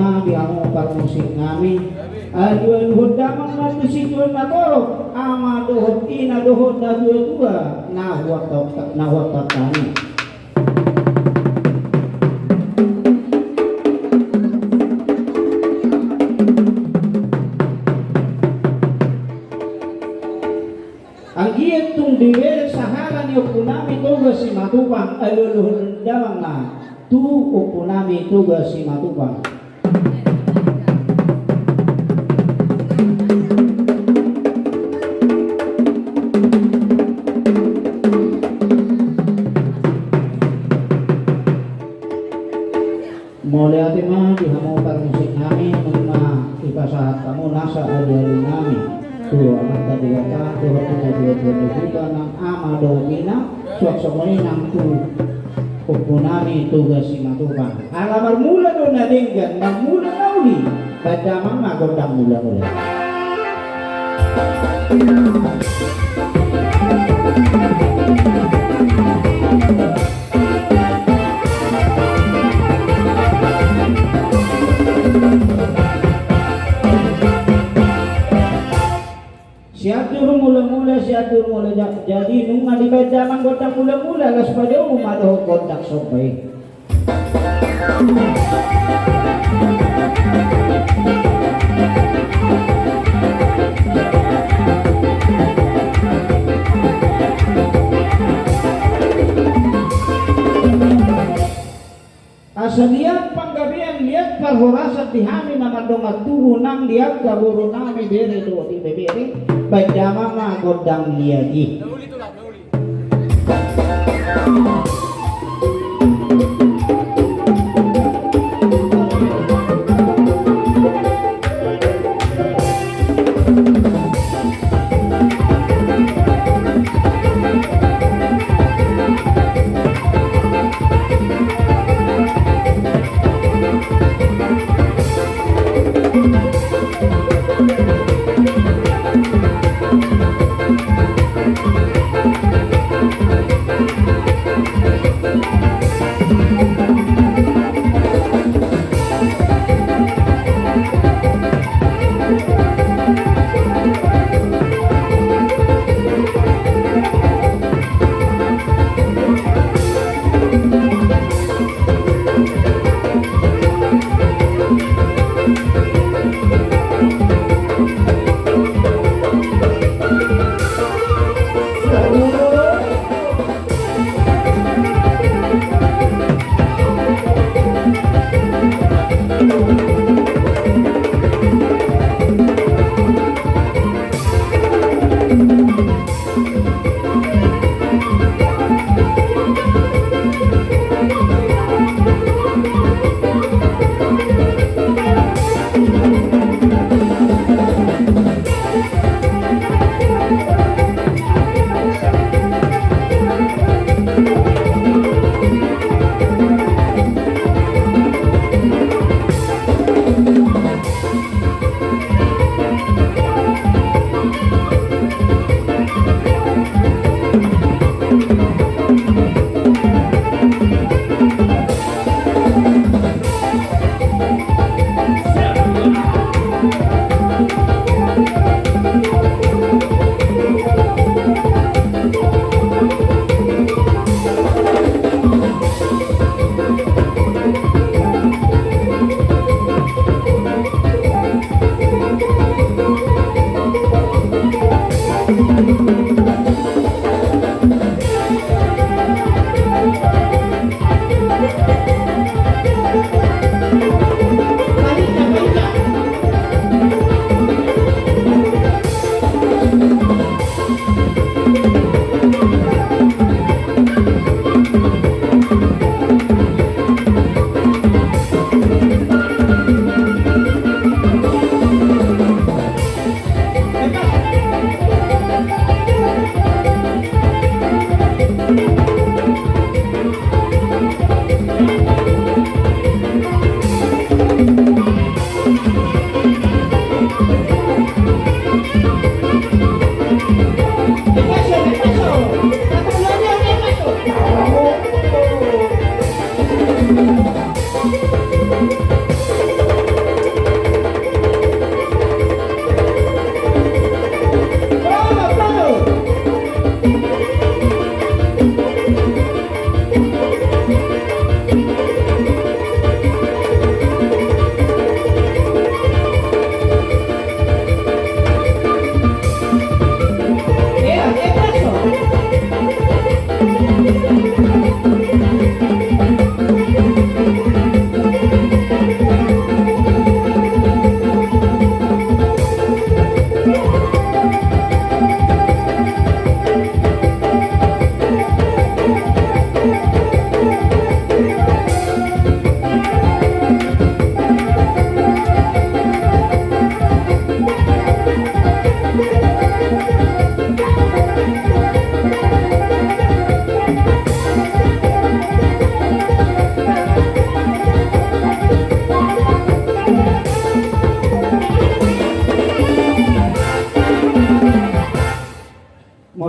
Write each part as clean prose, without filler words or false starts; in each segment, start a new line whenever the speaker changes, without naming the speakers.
mah diamukar musik ngami aduan hudamang mati sikul na tolok ama dohot ina dohot na dua-dua nahwat tatani ang iyong diwer saharan yung punami tugas si matupang aluluhun damang na tu punami tugas si matupang mulai ati mah dihamukar musik kami mga ipasahat kamu nasa alulun nami dua mata dua ta dua tiga dua juta ng ama domina suak muli ng tu upunami tugas si matupang alamar mula doon na dinggan magmula na uli badamang magondang mula ulit siatur mula-mula jadi nung alibay damang gondang mula-mula las pada umado gondang sopay asalian panggabian lihat parhorasat dihami nama dongat turunang lihat gaburu nami bere do di bebere badama na gondang liadi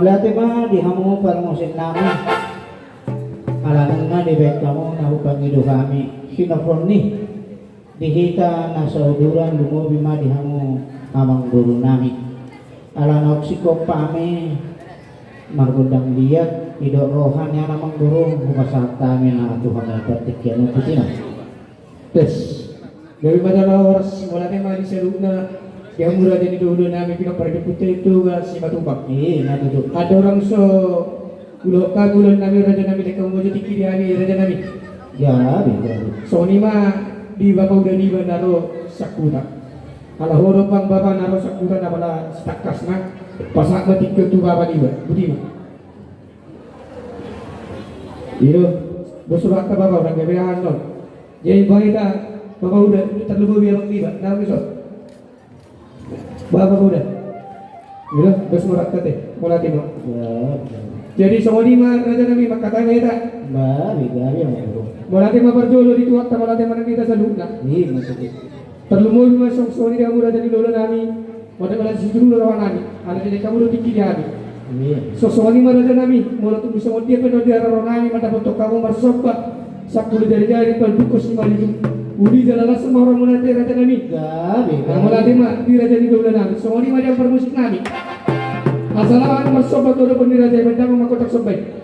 Mulai mah dihamu musik namin. Alangan nga di baik kamu nahupang ido kami. Sinapron nih dihita na sa uduran lumobi ma dihamu amang guru nami. Alanok sikop pami margundang liat ido rohan yang namang guru bukasak kami na Tuhan na pertikyan na putina.
Tes dari pada lawas mulai mah di seluna yang murah jadi dulu nami pinaparade putih itu si Batu.
Iya, natutup.
Ada orang so ulo kagulan nami raja nami dekang mojo tiki diani raja nami.
Ya, bisa.
So ni mah di bapak udah di naro sakura. Kalau horo pang bapak naro sakura na pala stakas na pasak matik ke tu bapak di budi mah. Iyo, bosurak ka bapak orang bebean non. Jadi baita bapak udah terlalu biar di bak. Nami so. Bapak udah. Iyo, bosurak kate mulai timah.
Ya.
Jadi semua lima raja nami makatanya itu.
Ba, biga ya mo.
Mulai timah berjolo di tuak mulai timah kita saluna.
Iya, natutup.
Terlalu mau masuk soni dia murah jadi lola nami. Mulai mulai situ dulu lawan nami. Ada jadi kamu udah tinggi dia nami.
Iya.
So soni mah raja nami. Mulai tuh bisa mau dia penuh dia lawan nami. Mata foto kamu masuk pak. Sakul dari jari peldukus lima ribu. Udi jalan semua orang mulai raja nami.
Ga, biga.
Mulai timah di raja di lola nami. Soni mah dia bermusik nami. Asalawan masuk betul betul raja bentang makotak sobai.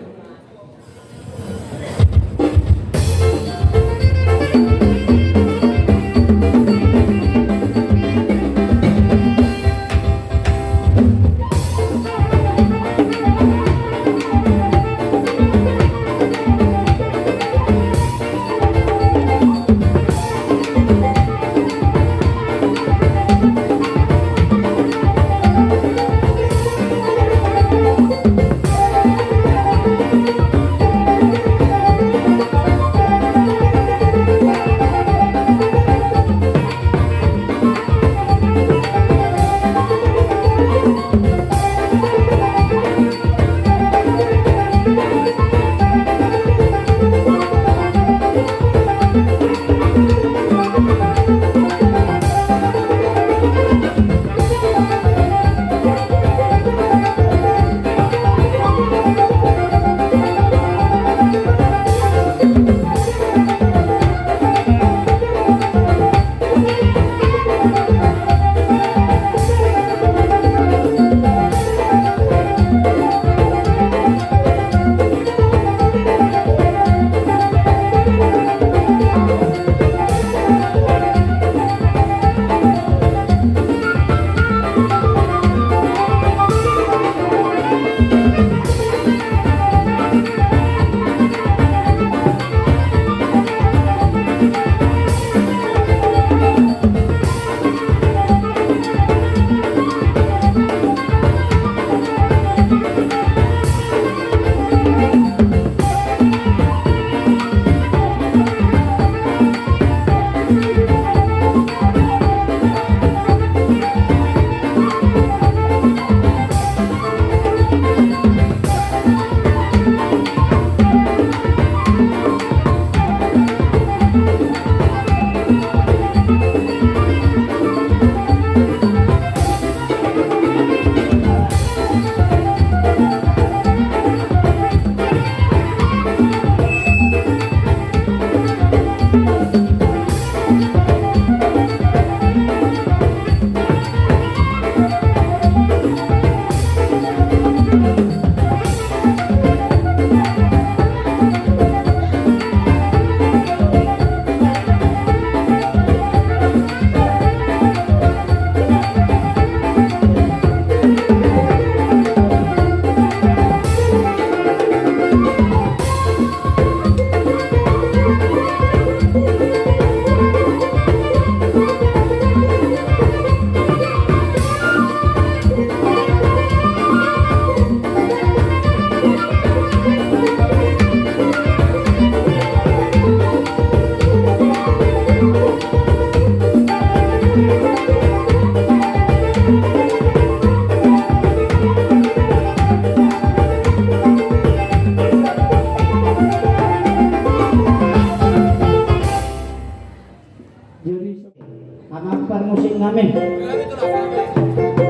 musik ngamen.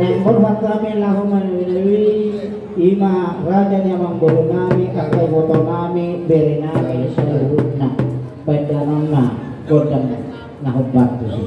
Nang hormat kami lahum ima raja nyamang bolu nami akai botol nami beri nami seluruhna bandanonna Gondang nahut Batu sih.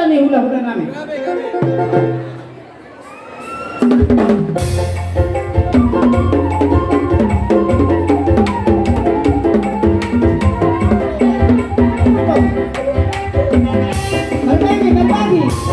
nih hula-hula nami. Berbagi.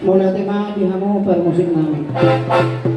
Mula tema di hamu per musik namin.